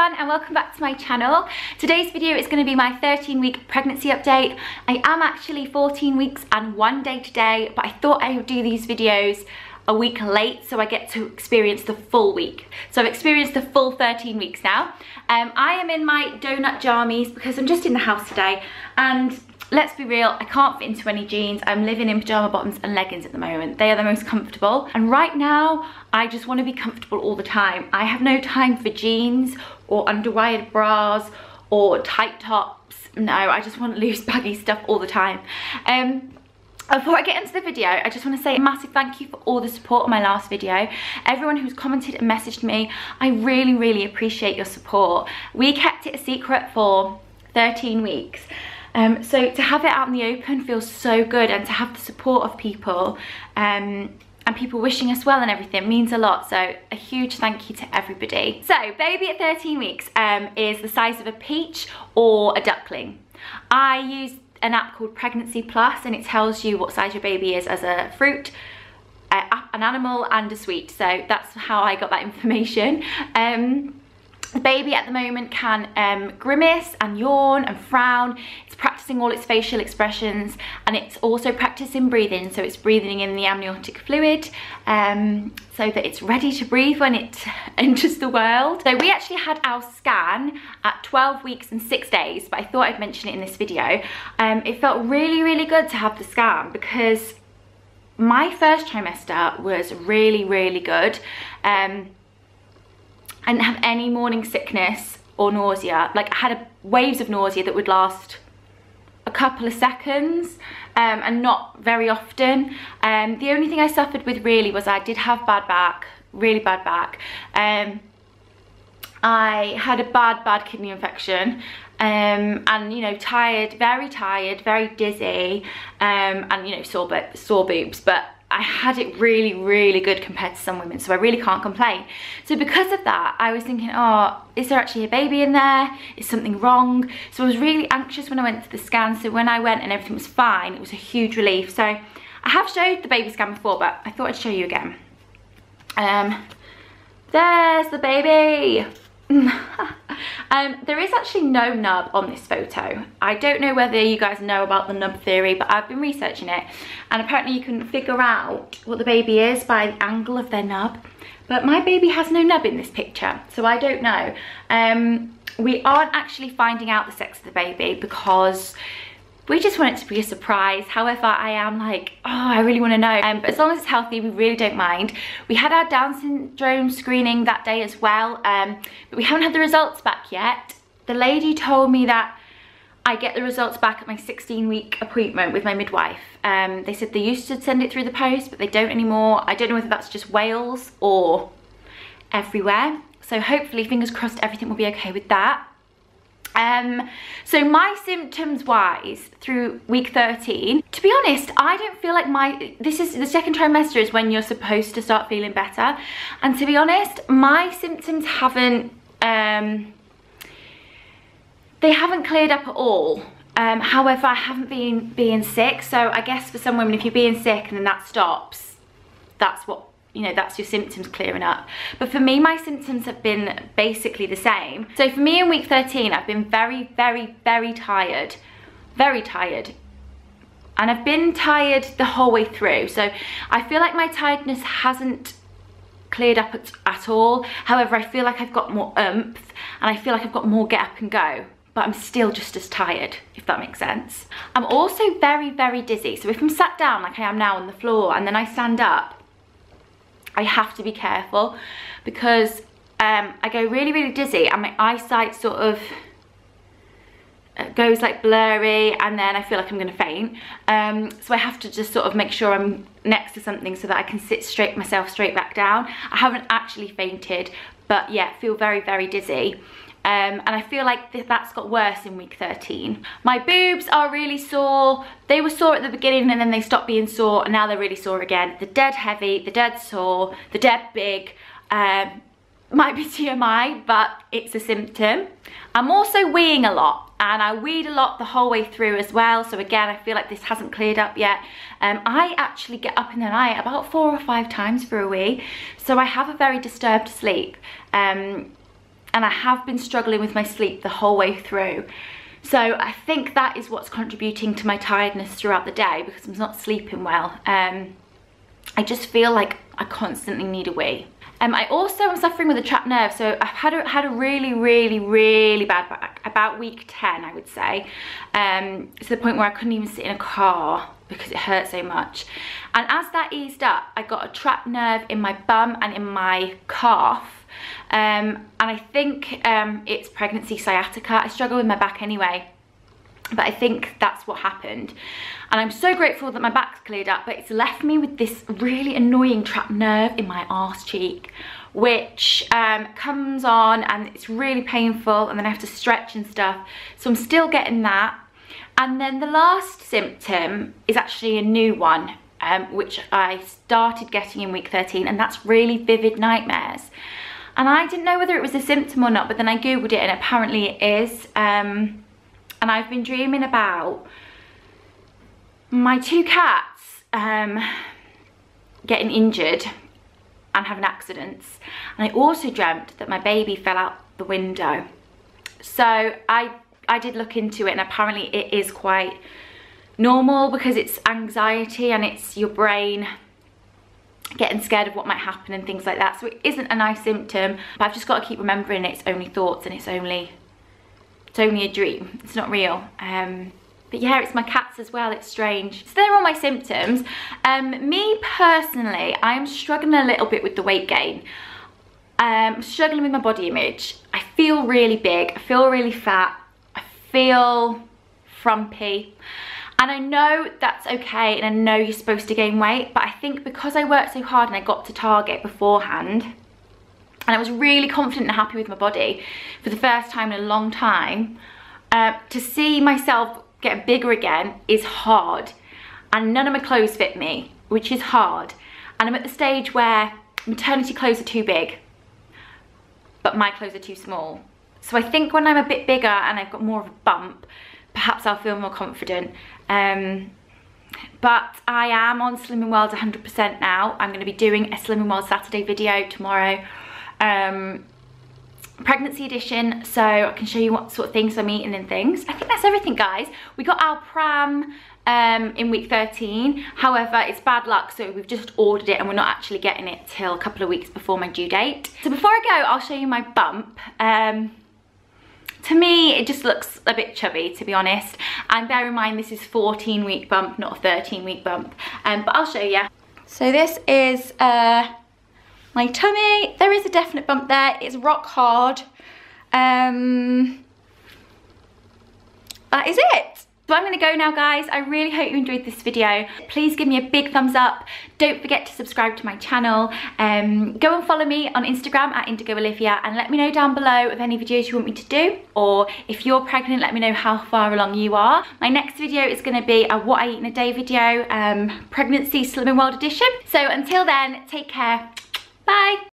everyone and welcome back to my channel. Today's video is going to be my 13-week pregnancy update. I am actually 14 weeks and 1 day today, but I thought I would do these videos a week late so I get to experience the full week. So I've experienced the full 13 weeks now. I am in my donut jammies because I'm just in the house today, and let's be real, I can't fit into any jeans. I'm living in pyjama bottoms and leggings at the moment. They are the most comfortable. And right now, I just want to be comfortable all the time. I have no time for jeans or underwired bras or tight tops. No, I just want loose baggy stuff all the time. Before I get into the video, I just want to say a massive thank you for all the support on my last video. Everyone who's commented and messaged me, I really appreciate your support. We kept it a secret for 13 weeks. So to have it out in the open feels so good, and to have the support of people and people wishing us well and everything means a lot. So a huge thank you to everybody. So baby at 13 weeks is the size of a peach or a duckling. I use an app called Pregnancy Plus, and it tells you what size your baby is as a fruit, an animal and a sweet. So that's how I got that information. The baby at the moment can grimace and yawn and frown. It's practicing all its facial expressions, and it's also practicing breathing. So it's breathing in the amniotic fluid so that it's ready to breathe when it enters the world. So we actually had our scan at 12 weeks and 6 days, but I thought I'd mention it in this video. It felt really good to have the scan because my first trimester was really good. I didn't have any morning sickness or nausea. Like, I had waves of nausea that would last a couple of seconds and not very often. The only thing I suffered with really was I did have bad back, really bad back. I had a bad kidney infection and, you know, tired, very dizzy, and, you know, sore boobs, but I had it really good compared to some women, so I really can't complain. So because of that, I was thinking, oh, is there actually a baby in there? Is something wrong? So I was really anxious when I went to the scan. So when I went and everything was fine, it was a huge relief. So I have showed the baby scan before, but I thought I'd show you again. There's the baby. There is actually no nub on this photo. I don't know whether you guys know about the nub theory, but I've been researching it, and apparently you can figure out what the baby is by the angle of their nub. But my baby has no nub in this picture, so I don't know. We aren't actually finding out the sex of the baby because we just want it to be a surprise. However, I am like, oh, I really want to know. But as long as it's healthy, we really don't mind. We had our Down syndrome screening that day as well, but we haven't had the results back yet. The lady told me that I get the results back at my 16-week appointment with my midwife. They said they used to send it through the post, but they don't anymore. I don't know whether that's just Wales or everywhere. So hopefully, fingers crossed, everything will be okay with that. So my symptoms wise through week 13, to be honest, I don't feel like this is the second trimester is when you're supposed to start feeling better. And to be honest, my symptoms haven't, they haven't cleared up at all. However, I haven't been being sick. So I guess for some women, if you're being sick and then that stops, that's what, you know, that's your symptoms clearing up. But for me, my symptoms have been basically the same. So for me in week 13, I've been very tired, very tired. And I've been tired the whole way through. So I feel like my tiredness hasn't cleared up at all. However, I feel like I've got more oomph, and I feel like I've got more get up and go. But I'm still just as tired, if that makes sense. I'm also very dizzy. So if I'm sat down like I am now on the floor and then I stand up, I have to be careful because I go really dizzy, and my eyesight sort of goes like blurry, and then I feel like I'm gonna faint. So I have to just sort of make sure I'm next to something so that I can sit myself straight back down. I haven't actually fainted, but yeah, feel very dizzy. And I feel like that's got worse in week 13. My boobs are really sore. They were sore at the beginning and then they stopped being sore, and now they're really sore again. They're dead heavy, they're dead sore, they're dead big. Might be TMI, but it's a symptom. I'm also weeing a lot, and I weed a lot the whole way through as well. So again, I feel like this hasn't cleared up yet. I actually get up in the night about 4 or 5 times for a wee. So I have a very disturbed sleep. and I have been struggling with my sleep the whole way through. So I think that is what's contributing to my tiredness throughout the day, because I'm not sleeping well. I just feel like I constantly need a wee. I also am suffering with a trapped nerve, so I've had a really bad back, about week 10 I would say, to the point where I couldn't even sit in a car because it hurt so much. And as that eased up, I got a trapped nerve in my bum and in my calf, and I think it's pregnancy sciatica. I struggle with my back anyway, but I think that's what happened. And I'm so grateful that my back's cleared up, but it's left me with this really annoying trapped nerve in my arse cheek, which comes on and it's really painful, and then I have to stretch and stuff. So I'm still getting that. And then the last symptom is actually a new one, which I started getting in week 13, and that's really vivid nightmares. And I didn't know whether it was a symptom or not, but then I googled it and apparently it is. And I've been dreaming about my 2 cats getting injured and having accidents. And I also dreamt that my baby fell out the window. So I did look into it, and apparently it is quite normal because it's anxiety and it's your brain getting scared of what might happen and things like that. So it isn't a nice symptom, but I've just got to keep remembering it's only thoughts and it's only a dream. It's not real. But yeah, it's my cats as well. It's strange. So they're all my symptoms. Me personally, I'm struggling a little bit with the weight gain. I'm struggling with my body image. I feel really big. I feel really fat. I feel frumpy. And I know that's okay, and I know you're supposed to gain weight, but I think because I worked so hard and I got to target beforehand, and I was really confident and happy with my body for the first time in a long time, to see myself get bigger again is hard. And none of my clothes fit me, which is hard. And I'm at the stage where maternity clothes are too big, but my clothes are too small. So I think when I'm a bit bigger and I've got more of a bump, perhaps I'll feel more confident. But I am on Slimming World 100% now. I'm going to be doing a Slimming World Saturday video tomorrow. Pregnancy edition, so I can show you what sort of things I'm eating and things. I think that's everything, guys. We got our pram in week 13. However, it's bad luck, so we've just ordered it and we're not actually getting it till a couple of weeks before my due date. So before I go, I'll show you my bump. To me, it just looks a bit chubby, to be honest. And bear in mind, this is 14-week bump, not a 13-week bump. But I'll show you. So this is my tummy. There is a definite bump there. It's rock hard. That is it. So I'm going to go now, guys. I really hope you enjoyed this video. Please give me a big thumbs up. Don't forget to subscribe to my channel. Go and follow me on Instagram at @IndigoOlivia, and let me know down below of any videos you want me to do, or if you're pregnant, let me know how far along you are. My next video is going to be a what I eat in a day video, pregnancy Slimming World edition. So until then, take care. Bye.